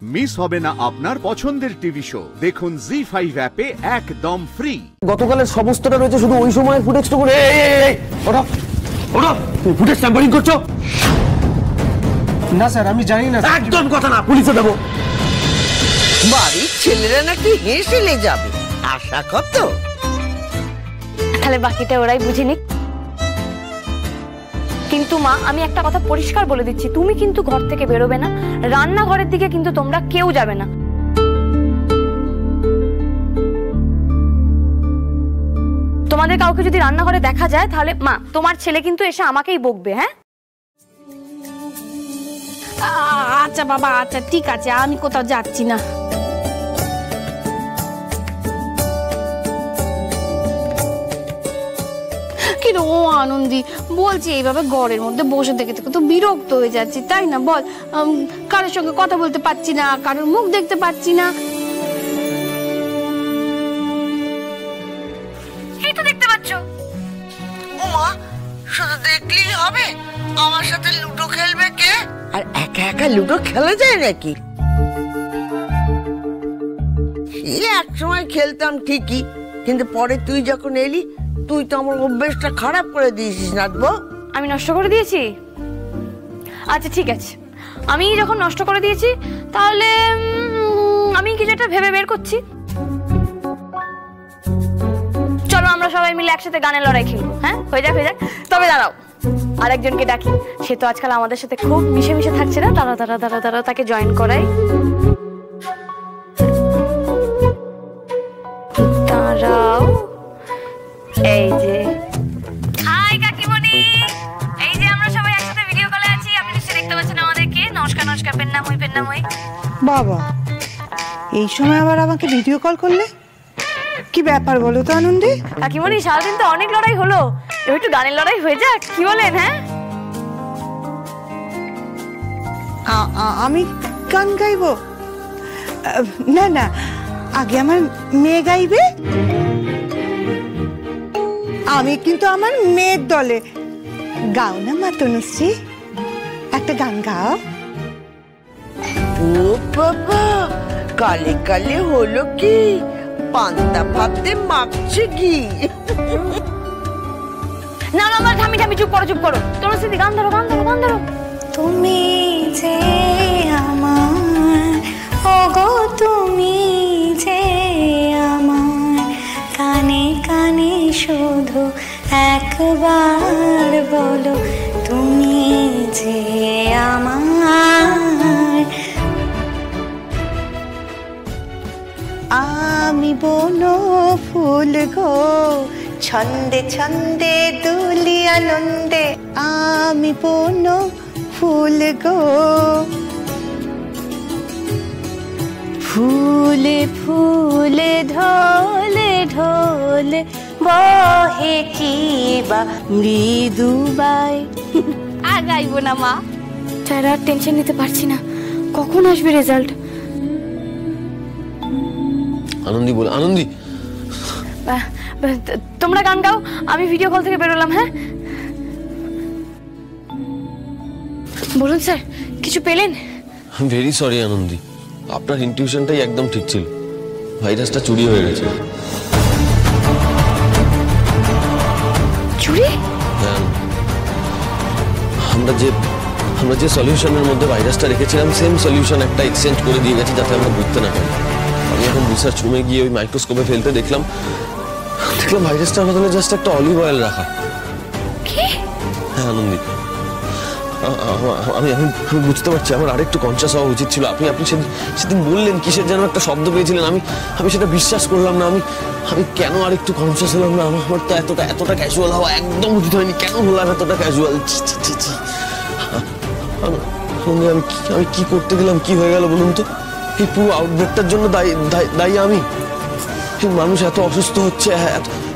Miss হবে না আপনার পছন্দের টিভি শো। দেখুন জি5 অ্যাপে একদম ফ্রি। গতকালের সমস্তটা রয়েছে শুধু ওই সময়ের ফুটেজটা করে। ওটা ওটা তুমি ফুটেজ ট্যাম্পারিং করছো? না স্যার, আমি জানি না। একদম কথা না, পুলিশে দেবো। বাড়ির ছেলেরা নাকি হেসেলে যাবে, আশা কত। তাহলে বাকিটা ওরাই বুঝে নিক। কিন্তু মা, আমি একটা কথা পরিষ্কার বলে দিচ্ছি, তুমি কিন্তু ঘর থেকে বেরোবে না, রান্নাঘরের দিকে কিন্তু তোমরা কেউ যাবে না। তোমাদের কাউকে যদি রান্নাঘরে দেখা যায় তাহলে মা, তোমার ছেলে কিন্তু এসে আমাকেই বকবে। হ্যাঁ আচ্ছা বাবা, আচ্ছা ঠিক আছে, আমি কোথাও যাচ্ছি না। কিন্তু ও আনন্দি, বলছি এইভাবে ঘরের মধ্যে বসে থেকে থেকে তো বিরক্ত হয়ে যাচ্ছি, তাই না বল? কারোর সঙ্গে কথা বলতে পারছি না, কারোর মুখ দেখতে পাচ্ছি না। এই তো দেখতে পাচ্ছ। ওমা, শুধু দেখলেই হবে? আমার সাথে লুডো খেলবে কে? আর একা একা লুডো খেলা যায় নাকি? এক সময় খেলতাম ঠিকই, কিন্তু পরে তুই যখন এলি, তুই তো আমার অভ্যেসটা খারাপ করে দিয়েছিস নাতবো। আমি নষ্ট করে দিয়েছি? আচ্ছা ঠিক আছে, আমি যখন নষ্ট করে দিয়েছি তাহলে আমি কিছু একটা ভেবে বের করছি। চলো আমরা সবাই মিলে একসাথে গানের লড়াই খেলবো। হ্যাঁ হয়ে যাক হয়ে যাক। তবে দাঁড়াও, আরেকজনকে ডাকি, সে তো আজকাল আমাদের সাথে খুব মিশে মিশে থাকছে না। দাঁড়াও দাঁড়াও দাঁড়াও দাঁড়াও, তাকে জয়েন করাই। দাঁড়াও, এই যে হাই কাকিমণি, এই যে আমরা সবাই একসাথে ভিডিও কলে আছি, আপনি নিশ্চয়ই দেখতে পাচ্ছেন আমাদেরকে। নমস্কার নমস্কার, পেন্নাময় পেন্নাময়। বাবা, এই সময় আবার আমাকে ভিডিও কল করলে? কি ব্যাপার বলো তো আনন্দী? কাকিমণি, সারাদিন তো অনেক লড়াই হলো, এবার একটু গানের লড়াই হয়ে যাক, কি বলেন? হ্যাঁ আমি গান গাইবো? না না, আগে আমার মেয়ে গাইবে। আমি কিন্তু আমার মেয়ের দলে। গাও না মা তনুশ্রী, একটা গান গাও। ও বাবা, কালে কালে হলো কি? পান্তা ভাতে মাখছে ঘি। না না, আমার ঠামি ঠামি, চুপ করো চুপ করো। তনুশ্রী গান ধরো গান ধরো গান ধরো। তুমি যে আমার, ওগো তুমি যে আমার, কানে কানে শুধু একবার বলো, তুমি যে আমার। আমি বনো ফুল গো, ছন্দে ছন্দে দুলি আনন্দে। আমি বনো ফুল গো, ফুলে ফুলে ঢলে ঢলে বহে কিবা মৃদু বাই। আর গাইবো না মা। স্যার, আর টেনশন নিতে পারছি না, কখন আসবে রেজাল্ট? আনন্দি বল, আনন্দি। তোমরা গান গাও, আমি ভিডিও কল থেকে বেরোলাম। হ্যাঁ বলুন স্যার, কিছু পেলেন? ভেরি সরি আনন্দি, আপনার ইনটিউশনটাই একদম ঠিক ছিল। ভাইরাসটা চুরি হয়ে গেছে। চুরি? হ্যাঁ, আমরা যে সলিউশনের মধ্যে ভাইরাসটা রেখেছিলাম, সেম সলিউশন একটা এক্সচেঞ্জ করে দিয়ে গেছে, যাতে আমরা বুঝতে না পারি। আমি এখন রিসার্চ রুমে গিয়ে ওই মাইক্রোস্কোপে ফেলতে দেখলাম ভাইরাসটার বদলে জাস্ট একটা অলিভ অয়েল রাখা। হ্যাঁ আনন্দি, আমি বুঝতে পারছি আমার আরেকটু কনসিয়াস হওয়া উচিত ছিল। আপনি সেদিন বললেন কিসের যেন একটা শব্দ পেয়েছিলেন, আমি সেটা বিশ্বাস করলাম না। আমি কেন আরেকটু কনসিয়াস হলাম না? আমার তো এতটা ক্যাজুয়াল হওয়া একদম উচিত হয়নি। কেন হলাম এতটা ক্যাজুয়াল? আমি কি করতে গেলাম? কি হয়ে গেল বলুন তো? এই পুরো আউটব্রেকটার জন্য দায়ী আমি। মানুষ এত অসুস্থ হচ্ছে,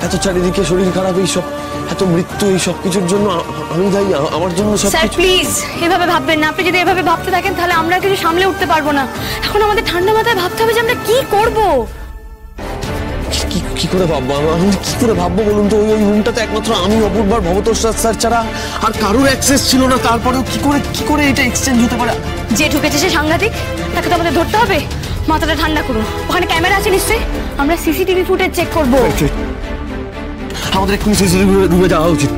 এত চারিদিকে শরীর খারাপ, এইসব এত মৃত্যু, এই সব কিছুর জন্য আমি দায়ী? আমার জন্য সব? স্যার প্লিজ এভাবে ভাববেন না। আপনি যদি এভাবে ভাবতে থাকেন তাহলে আমরা কিছু সামলে উঠতে পারবো না। এখন আমাদের ঠান্ডা মাথায় ভাবতে হবে যে আমরা কি করব। কি করে ভাববো আমি, কি করে ভাববো বলুন তো? ওই রুমটাতে একমাত্র আমি, অপূর্বার, ভবতোষ স্যার ছাড়া আর কারোর অ্যাক্সেস ছিল না। তারপরেও কি করে এটা এক্সচেঞ্জ হতে পারে? যে ঢুকেছে সে সাংঘাতিক, তাকে তো আমাদের ধরতে হবে। মাথাটা ঠান্ডা করুন, ওখানে ক্যামেরা আছে নিশ্চয়ই, আমরা সিসিটিভি ফুটেজ চেক করব। আমাদের এক্ষুনি সিসিটিভি রুমে যাওয়া উচিত।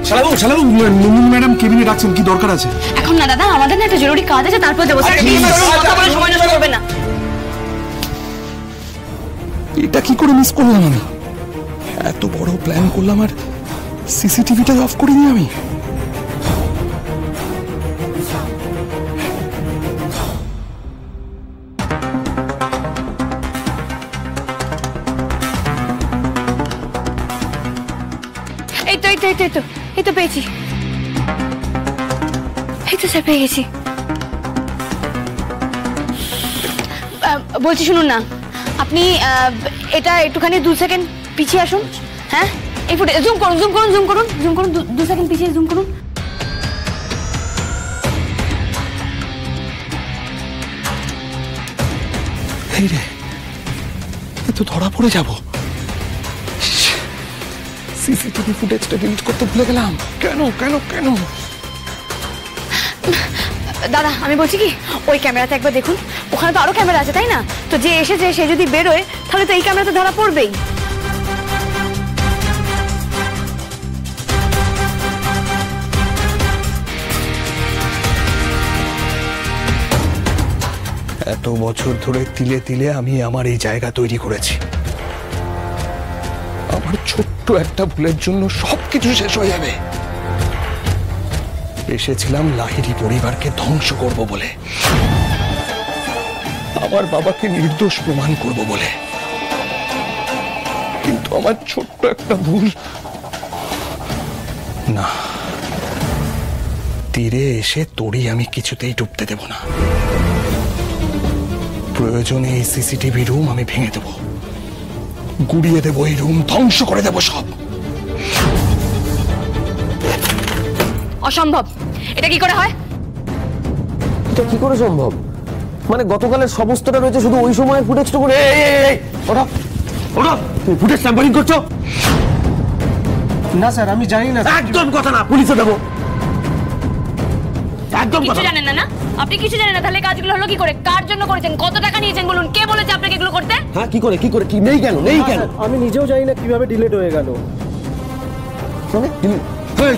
শালাবু নন্দিনী ম্যাডাম কেবিনে ডাকছেন, কি দরকার আছে? এখন না দাদা, আমাদের না একটা জরুরি কাজ আছে, তারপর যাবো। কথা বলে সময় নষ্ট করবে না। এটা কি করে মিস করলাম আমি? এত বড় প্ল্যান করলাম আর সিসিটিভিটাই অফ করিনি আমি। এই তো পেয়েছি, এই তো স্যার পেয়ে গেছি। বলছি শুনুন না, আপনি এটা একটুখানি 2 সেকেন্ড পিছিয়ে আসুন। হ্যাঁ, এই ফুটে জুম করুন 2 সেকেন্ড পিছিয়ে জুম করুন। এই রে, এ তো ধরা পড়ে যাব। সিসিটিভি ফুটেজটা ডিলিট করতে ভুলে গেলাম। কেন? দাদা আমি বলছি কি, ওই ক্যামেরাতে একবার দেখুন, ওখানে তো আরো ক্যামেরা আছে তাই না? তো যে এসেছে সে যদি বেরোয় তাহলে তো এই ক্যামেরাতে ধরা পড়বেই। এত বছর ধরে তিলে তিলে আমি আমার এই জায়গা তৈরি করেছি। আমার ছোট্ট একটা ভুলের জন্য সবকিছু শেষ হয়ে যাবে। এসেছিলাম লাহিড়ী পরিবারকে ধ্বংস করব বলে, আমার বাবাকে নির্দোষ প্রমাণ করব বলে, কিন্তু আমার ছোট্ট একটা ভুল। না, তীরে এসে তোরই আমি কিছুতেই ডুবতে দেব না। প্রয়োজনে এই সিসিটিভি রুম আমি ভেঙে দেব, গুড়িয়ে দেব এই রুম, ধ্বংস করে দেব সব। অসম্ভব, এটা কি করে হয়? এটা কি করে সম্ভব? মানে গতকালের সমস্তটা রয়েছে শুধু ওই সময়ের ফুটেজটুকু। ওটা তুমি ফুটেজ স্যাম্পলিং করছো? না স্যার, আমি জানি না। একদম কথা না, পুলিশে দেবো। একদম কিছু জানেন না? আপনি কিছু জানেন না, তাহলে কাজগুলো হলো কি করে? কার জন্য করেছেন? কত টাকা নিয়েছেন বলুন? কে বলেছে আপনাকে এগুলো করতে? হ্যাঁ, কি করে কি নেই কেন? আমি নিজেও জানি না কিভাবে ডিলিট হয়ে গেল।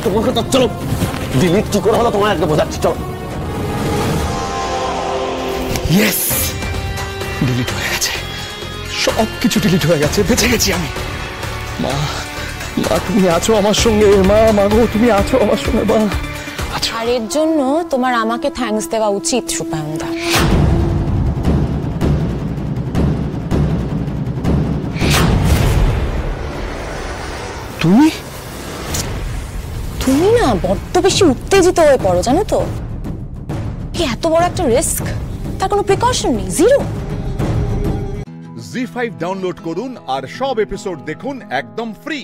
তোমার কথা চলো, ডিলিট কি করে হলো তোমার একটা বোঝাচ্ছি, চলো। ইয়েস, ডিলিট হয়ে গেছে, সবকিছু ডিলিট হয়ে গেছে, বেঁচে গেছি আমি। মা তুমি আছো আমার সঙ্গে। মা গো, তুমি আছো আমার সঙ্গে। মা আছো। আর এর জন্য তোমার আমাকে থ্যাঙ্কস দেওয়া উচিত সুপায়নদা। তুমি না বড্ড বেশি উত্তেজিত হয়ে পড়ো, জানো তো? কি এত বড় একটা রিস্ক, তার কোনো প্রিকশন নেই, জিরো। জি5 ডাউনলোড করুন আর সব এপিসোড দেখুন একদম ফ্রি।